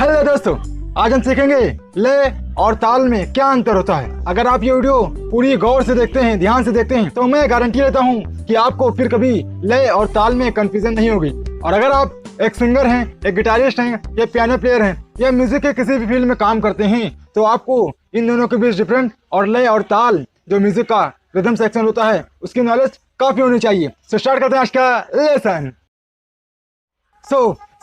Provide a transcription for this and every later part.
Hello दोस्तों, आज हम सीखेंगे लय और ताल में क्या अंतर होता है। अगर आप ये वीडियो पूरी गौर से देखते हैं, ध्यान से देखते हैं, तो मैं गारंटी लेता हूँ कि आपको फिर कभी लय और ताल में कंफ्यूजन नहीं होगी। और अगर आप एक सिंगर हैं, एक गिटारिस्ट हैं, या पियानो प्लेयर हैं, या म्यूजिक के किसी भी फील्ड में काम करते हैं, तो आपको इन दोनों के बीच डिफरेंट और लय और ताल जो म्यूजिक का रिदम सेक्शन होता है उसकी नॉलेज काफी होनी चाहिए। सो स्टार्ट करते हैं आज का लेसन।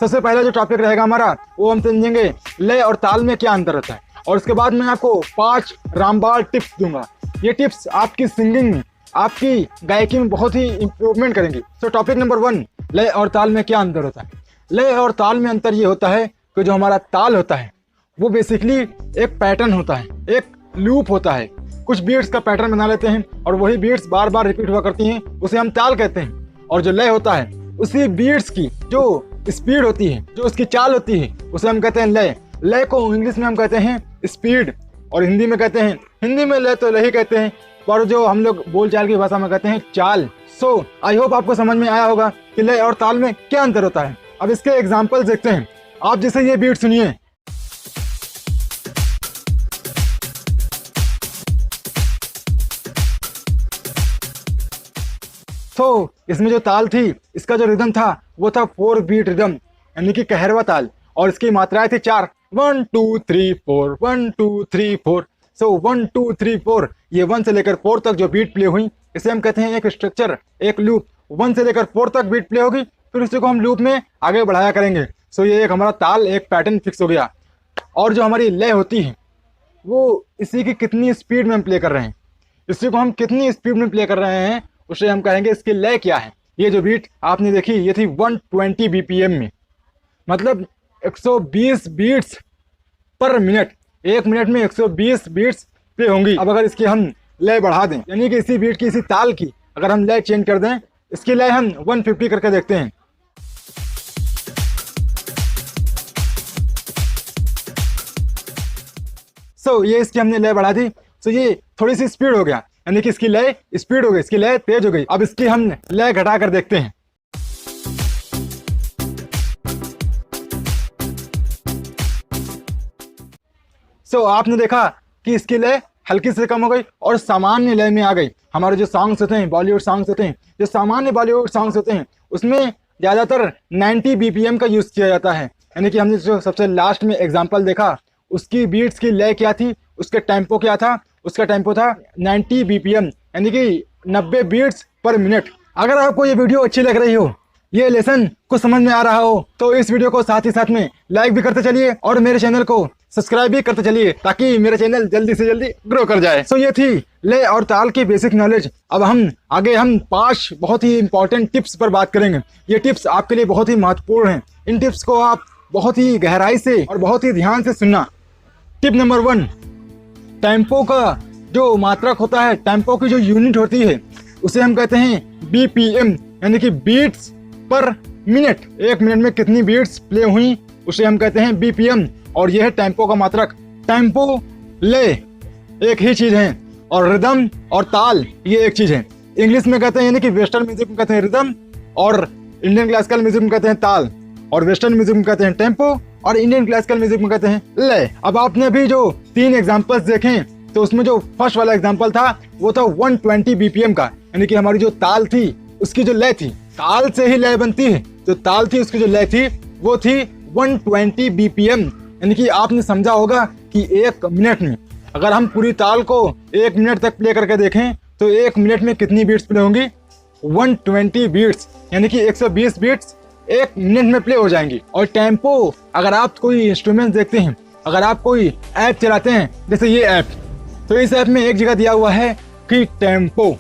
सबसे पहला जो टॉपिक रहेगा हमारा, वो हम समझेंगे लय और ताल में क्या अंतर होता है, और उसके बाद मैं आपको 5 रामबाण टिप्स दूंगा। ये टिप्स आपकी सिंगिंग में, आपकी गायकी में बहुत ही इम्प्रूवमेंट करेंगे। टॉपिक नंबर 1, लय और ताल में क्या अंतर होता है। लय और ताल में अंतर ये होता है कि जो हमारा ताल होता है वो बेसिकली एक पैटर्न होता है, एक लूप होता है। कुछ बीट्स का पैटर्न बना लेते हैं और वही बीट्स बार बार रिपीट हुआ करती हैं, उसे हम ताल कहते हैं। और जो लय होता है उसी बीट्स की जो स्पीड होती है, जो उसकी चाल होती है, उसे हम कहते हैं लय। लय को इंग्लिश में हम कहते हैं स्पीड, और हिंदी में कहते हैं, हिंदी में लय तो लय ही कहते हैं, पर जो हम लोग बोलचाल की भाषा में कहते हैं चाल। आई होप आपको समझ में आया होगा कि लय और ताल में क्या अंतर होता है। अब इसके एग्जाम्पल देखते हैं। आप जैसे ये बीट सुनिए, इसमें जो ताल थी, इसका जो रिदम था वो था 4 बीट रिदम, यानी कि कहरवा ताल, और इसकी मात्राएं थी 4, 1 2 3 4, 1 2 3 4। 1 2 3 4, ये 1 से लेकर 4 तक जो बीट प्ले हुई, इसे हम कहते हैं एक स्ट्रक्चर, एक लूप। 1 से लेकर 4 तक बीट प्ले होगी, फिर उसी को हम लूप में आगे बढ़ाया करेंगे। ये एक हमारा ताल, एक पैटर्न फिक्स हो गया। और जो हमारी लय होती है वो इसी की कितनी स्पीड में हम प्ले कर रहे हैं, इसी को हम कितनी स्पीड में प्ले कर रहे हैं, उसे हम कहेंगे इसकी लय क्या है। ये जो बीट आपने देखी, ये थी 120 BPM में, मतलब 120 बीट्स पर मिनट। 1 मिनट में 120 बीट्स प्ले होंगी। अब अगर इसकी हम लय बढ़ा दें, यानी कि इसी बीट की, इसी ताल की अगर हम लय चेंज कर दें, इसकी लय हम 150 करके देखते हैं। ये इसकी हमने लय बढ़ा दी, ये थोड़ी सी स्पीड हो गया, यानी कि इसकी लय स्पीड हो गई, इसकी लय तेज हो गई। अब इसकी हम लय घटा कर देखते हैं। आपने देखा कि इसकी लय हल्की से कम हो गई और सामान्य लय में आ गई। हमारे जो सॉन्ग्स होते हैं, बॉलीवुड सॉन्ग्स होते हैं, जो सामान्य बॉलीवुड सॉन्ग्स होते हैं, उसमें ज़्यादातर 90 BPM का यूज़ किया जाता है। यानी कि हमने जो सबसे लास्ट में एग्जाम्पल देखा, उसकी बीट्स की लय क्या थी, उसके टेम्पो क्या था, उसका टेम्पो था 90 BPM, यानी कि 90 बीट्स पर मिनट। अगर आपको ये वीडियो अच्छी लग रही हो, ये लेसन कुछ समझ में आ रहा हो, तो इस वीडियो को साथ ही साथ में लाइक भी करते चलिए और मेरे चैनल को सब्सक्राइब भी करते चलिए, ताकि मेरा चैनल जल्दी से जल्दी ग्रो कर जाए। ये थी लय और ताल की बेसिक नॉलेज। अब हम 5 बहुत ही इंपॉर्टेंट टिप्स पर बात करेंगे। ये टिप्स आपके लिए बहुत ही महत्वपूर्ण हैं। इन टिप्स को आप बहुत ही गहराई से और बहुत ही ध्यान से सुनना। टिप नंबर 1, टेम्पो का जो मात्रक होता है, टेम्पो की जो यूनिट होती है, उसे हम कहते हैं BPM, यानी कि बीट्स पर मिनट। 1 मिनट में कितनी बीट्स प्ले हुई, उसे हम कहते हैं BPM, और यह है टेम्पो का मात्रक। टेम्पो, लय एक ही चीज़ है, और रिदम और ताल ये एक चीज़ है। इंग्लिश में कहते हैं, यानी कि वेस्टर्न म्यूजिक में कहते हैं रिदम, और इंडियन क्लासिकल म्यूजिक में कहते हैं ताल, और वेस्टर्न म्यूजिक में कहते हैं टेम्पो, और इंडियन क्लासिकल म्यूजिक में कहते हैं लय। अब आपने भी जो 3 एग्जाम्पल्स देखे, तो उसमें जो फर्स्ट वाला एग्जाम्पल था वो था 120 BPM का, यानी कि हमारी जो ताल थी उसकी जो लय थी, ताल से ही लय बनती है, जो ताल थी उसकी जो लय थी वो थी 120 BPM। यानी कि आपने समझा होगा कि 1 मिनट में अगर हम पूरी ताल को 1 मिनट तक प्ले करके देखें, तो 1 मिनट में कितनी बीट्स प्ले होंगी, 120 बीट्स, यानी कि 120 बीट्स 1 मिनट में प्ले हो जाएंगी। और टेम्पो, अगर आप कोई इंस्ट्रूमेंट देखते हैं, अगर आप कोई ऐप चलाते हैं, जैसे ये ऐप, तो इस ऐप में एक जगह दिया हुआ है कि टेम्पो,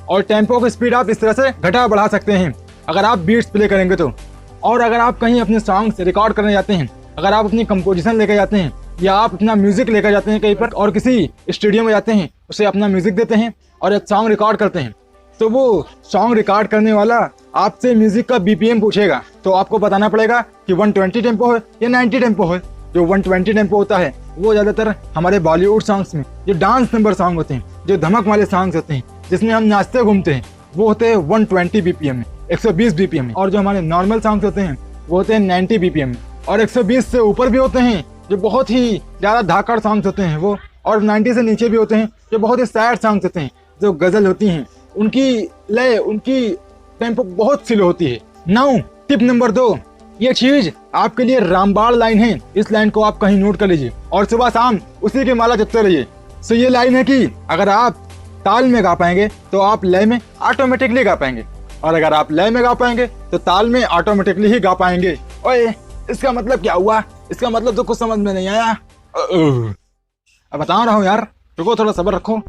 और टेम्पो की स्पीड आप इस तरह से घटा बढ़ा सकते हैं अगर आप बीट्स प्ले करेंगे तो। और अगर आप कहीं अपने सॉन्ग्स रिकॉर्ड करने जाते हैं, अगर आप अपनी कंपोजिशन लेकर जाते हैं, या आप अपना म्यूजिक लेकर जाते हैं कहीं पर, और किसी स्टूडियो में जाते हैं, उसे अपना म्यूजिक देते हैं और एक सॉन्ग रिकॉर्ड करते हैं, तो वो सॉन्ग रिकॉर्ड करने वाला आपसे म्यूजिक का BPM पूछेगा, तो आपको बताना पड़ेगा कि 120 टेम्पो है या 90 टेम्पो है। जो 120 टेम्पो होता है वो ज़्यादातर हमारे बॉलीवुड सॉन्ग्स में, जो डांस नंबर सॉन्ग होते हैं, जो धमक वाले सॉन्ग्स होते हैं, जिसमें हम नाचते घूमते हैं, वो होते हैं 120 BPM में, 120 BPM में। और जो हमारे नॉर्मल सॉन्ग्स होते हैं वो होते हैं 90 BPM में, और 120 से ऊपर भी होते हैं जो बहुत ही ज़्यादा धाकड़ सॉन्ग्स होते हैं वो, और 90 से नीचे भी होते हैं जो बहुत ही सैड सॉन्ग्स होते हैं, जो गज़ल होती हैं, उनकी लय, उनकी टेम्पो बहुत स्लो होती है। नाउ टिप नंबर 2, ये चीज आपके लिए रामबाण लाइन है। इस लाइन को आप कहीं नोट कर लीजिए और सुबह शाम उसी की माला जपते रहिए। सो ये लाइन है कि अगर आप ताल में गा पाएंगे तो आप लय में ऑटोमेटिकली गा पाएंगे, और अगर आप लय में गा पाएंगे तो ताल में ऑटोमेटिकली ही गा पाएंगे। ओए, इसका मतलब क्या हुआ? इसका मतलब तो कुछ समझ में नहीं आया। अब बता रहा हूँ यार, रुको, थोड़ा सब्र रखो।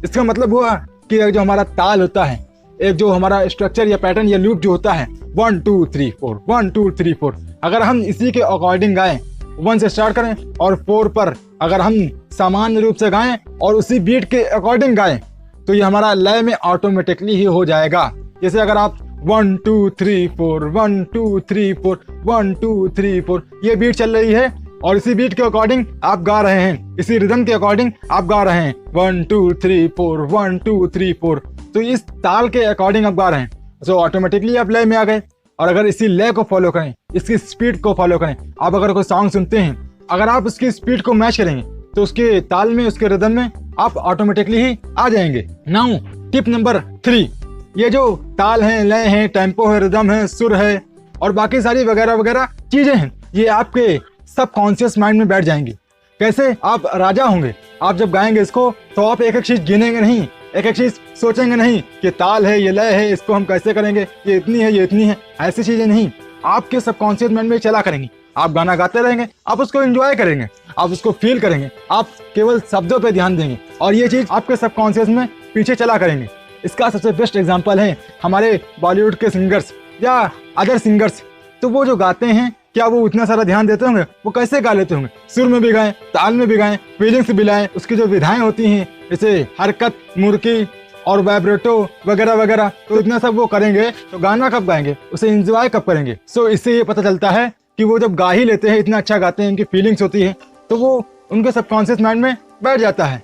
इसका मतलब हुआ कि जो हमारा ताल होता है, एक जो हमारा स्ट्रक्चर या पैटर्न या लूप जो होता है 1 2 3 4 1 2 3 4, अगर हम इसी के अकॉर्डिंग गाएं, 1 से स्टार्ट करें और 4 पर अगर हम सामान्य रूप से गाएं और उसी बीट के अकॉर्डिंग गाएं, तो ये हमारा लय में ऑटोमेटिकली ही हो जाएगा। जैसे अगर आप 1 2 3 4 1 2 3 4 1 2 3 4 ये बीट चल रही है और इसी बीट के अकॉर्डिंग आप गा रहे हैं, इसी रिदम के अकॉर्डिंग आप गा रहे हैं 1 2 3 4 1 2 3 4, तो इस ताल के अकॉर्डिंग आप गा रहे हैं, तो ऑटोमेटिकली आप लय में आ गए। और अगर इसी लय को फॉलो करें, इसकी स्पीड को फॉलो करें, आप अगर कोई सॉन्ग सुनते हैं, अगर आप उसकी स्पीड को मैच करेंगे तो उसके ताल में, उसके रिदम में आप ऑटोमेटिकली ही आ जाएंगे। नाउ टिप नंबर 3, ये जो ताल है, लय है, टेम्पो है, रिदम है, सुर है और बाकी सारी वगैरह वगैरह चीजें हैं, ये आपके सबकॉन्शियस माइंड में बैठ जाएंगी। कैसे? आप राजा होंगे। आप जब गाएंगे इसको तो आप एक एक चीज गिनेंगे नहीं, एक एक चीज सोचेंगे नहीं कि ताल है, ये लय है, इसको हम कैसे करेंगे, ये इतनी है, ये इतनी है, ऐसी चीजें नहीं, आपके सबकॉन्शियस माइंड में चला करेंगी। आप गाना गाते रहेंगे, आप उसको एंजॉय करेंगे, आप उसको फील करेंगे, आप केवल शब्दों पे ध्यान देंगे और ये चीज आपके सबकॉन्शियस में पीछे चला करेंगे। इसका सबसे बेस्ट एग्जांपल है हमारे बॉलीवुड के सिंगर्स या अदर सिंगर्स। तो वो जो गाते हैं, क्या वो इतना सारा ध्यान देते होंगे? वो कैसे गा लेते होंगे? सुर में भी गाएं, ताल में भी गाएं, फीलिंग्स भी लाएं, उसकी जो विधाएं होती हैं जैसे हरकत, मुर्की और वाइब्रेटो वगैरह वगैरह, तो इतना सब वो करेंगे तो गाना कब गाएंगे, उसे एंजॉय कब करेंगे? सो इससे ये पता चलता है कि वो जब गा ही लेते हैं, इतना अच्छा गाते हैं, उनकी फीलिंग्स होती है, तो वो उनके सबकॉन्शियस माइंड में बैठ जाता है।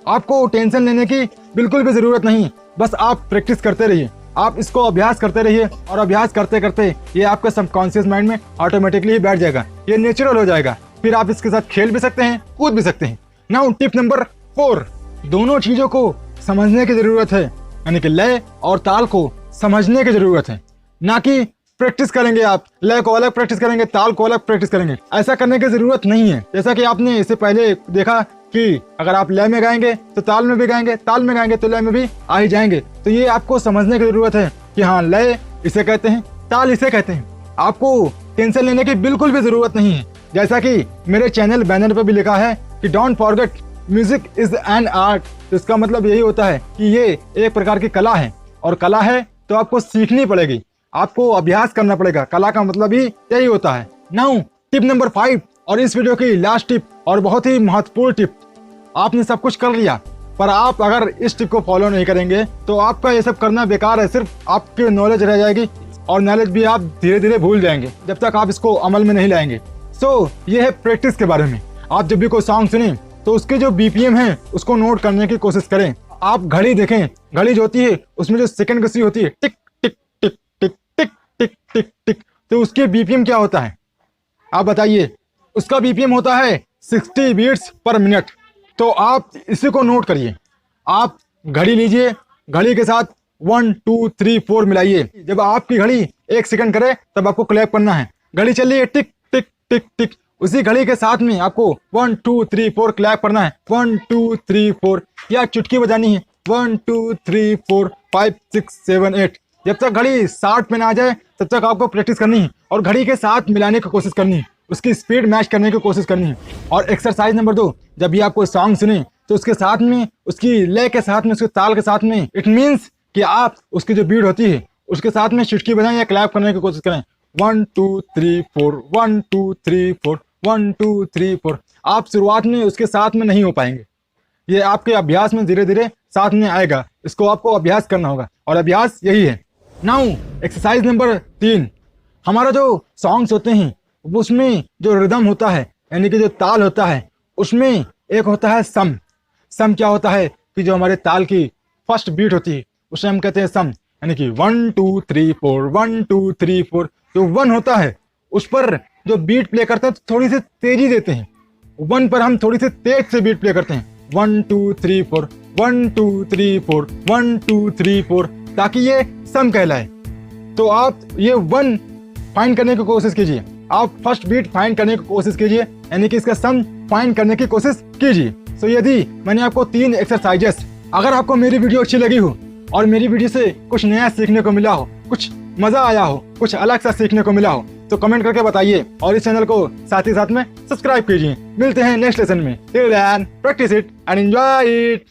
आपको टेंशन लेने की बिल्कुल भी जरूरत नहीं, बस आप प्रैक्टिस करते रहिए, आप इसको अभ्यास करते रहिए और अभ्यास करते करते ये आपके सबकॉन्शियस माइंड में ऑटोमेटिकली ही बैठ जाएगा, ये नेचुरल हो जाएगा। फिर आप इसके साथ खेल भी सकते हैं, कूद भी सकते हैं। नाउ टिप नंबर 4, दोनों चीजों को समझने की जरूरत है, यानी कि लय और ताल को समझने की जरूरत है, ना कि प्रैक्टिस करेंगे आप, लय को अलग प्रैक्टिस करेंगे, ताल को अलग प्रैक्टिस करेंगे। ऐसा करने की जरूरत नहीं है। जैसा कि आपने इससे पहले देखा कि अगर आप लय में गाएंगे तो ताल में भी गाएंगे, ताल में गाएंगे तो लय में भी आ ही जाएंगे। तो ये आपको समझने की जरूरत है कि हाँ, लय इसे कहते हैं, ताल इसे कहते हैं। आपको टेंशन लेने की बिल्कुल भी जरूरत नहीं है। जैसा कि मेरे चैनल बैनर पर भी लिखा है कि don't forget music is an art, तो इसका मतलब यही होता है कि ये एक प्रकार की कला है, और कला है तो आपको सीखनी पड़ेगी, आपको अभ्यास करना पड़ेगा। कला का मतलब ही यही होता है। नाउ टिप नंबर 5 और इस वीडियो की लास्ट टिप और बहुत ही महत्वपूर्ण टिप। आपने सब कुछ कर लिया, पर आप अगर इस टिप को फॉलो नहीं करेंगे तो आपका ये सब करना बेकार है। सिर्फ आपकी नॉलेज रह जाएगी और नॉलेज भी आप धीरे धीरे भूल जाएंगे जब तक आप इसको अमल में नहीं लाएंगे। सो ये है प्रैक्टिस के बारे में। आप जब भी कोई सॉन्ग सुने तो उसके जो BPM है उसको नोट करने की कोशिश करें। आप घड़ी देखें, घड़ी जो होती है उसमें जो सेकंड गति होती है, टिक टिक टिक टिक टिक टिक टिक टिक, तो उसके BPM क्या होता है आप बताइए? उसका BPM होता है 60 बीट्स पर मिनट। तो आप इसी को नोट करिए। आप घड़ी लीजिए, घड़ी के साथ 1 2 3 4 मिलाइए। जब आपकी घड़ी 1 सेकंड करे तब आपको क्लैप करना है। घड़ी चल रही है टिक टिक टिक टिक, उसी घड़ी के साथ में आपको 1 2 3 4 क्लैप करना है। 1 2 3 4 या चुटकी बजानी है 1 2 3 4 5 6 7 8। जब तक घड़ी 60 पे ना आ जाए तब तक आपको प्रैक्टिस करनी है और घड़ी के साथ मिलाने की कोशिश करनी है, उसकी स्पीड मैच करने की कोशिश करनी है। और एक्सरसाइज नंबर 2, जब भी आप कोई सॉन्ग सुने तो उसके साथ में, उसकी लय के साथ में, उसके ताल के साथ में, इट मीन्स कि आप उसकी जो बीट होती है उसके साथ में चुटकी बजाएं या क्लैप करने की कोशिश करें। 1 2 3 4 1 2 3 4 1 2 3 4। आप शुरुआत में उसके साथ में नहीं हो पाएंगे, ये आपके अभ्यास में धीरे धीरे साथ में आएगा। इसको आपको अभ्यास करना होगा और अभ्यास यही है। नाउ एक्सरसाइज नंबर 3, हमारा जो सॉन्ग्स होते हैं उसमें जो रिदम होता है, यानी कि जो ताल होता है, उसमें एक होता है सम। सम क्या होता है कि जो हमारे ताल की फर्स्ट बीट होती है उसे हम कहते हैं सम, यानी कि 1 2 3 4 1 2 3 4। जो 1 होता है उस पर जो बीट प्ले करते हैं तो थोड़ी सी तेजी देते हैं, 1 पर हम थोड़ी सी तेज से बीट प्ले करते हैं, 1 2 3 4, 1 2 3 4, 1 2 3 4, ताकि ये सम कहलाए। तो आप ये 1 फाइंड करने की कोशिश कीजिए, आप फर्स्ट बीट फाइंड करने की कोशिश कीजिए, यानी कि इसका सम फाइंड करने की कोशिश कीजिए। सो यदि मैंने आपको 3 एक्सरसाइजेस, अगर आपको मेरी वीडियो अच्छी लगी हो और मेरी वीडियो से कुछ नया सीखने को मिला हो, कुछ मजा आया हो, कुछ अलग सा सीखने को मिला हो, तो कमेंट करके बताइए और इस चैनल को साथ ही साथ में सब्सक्राइब कीजिए। मिलते हैं नेक्स्ट लेसन में। Till then practice it and enjoy it.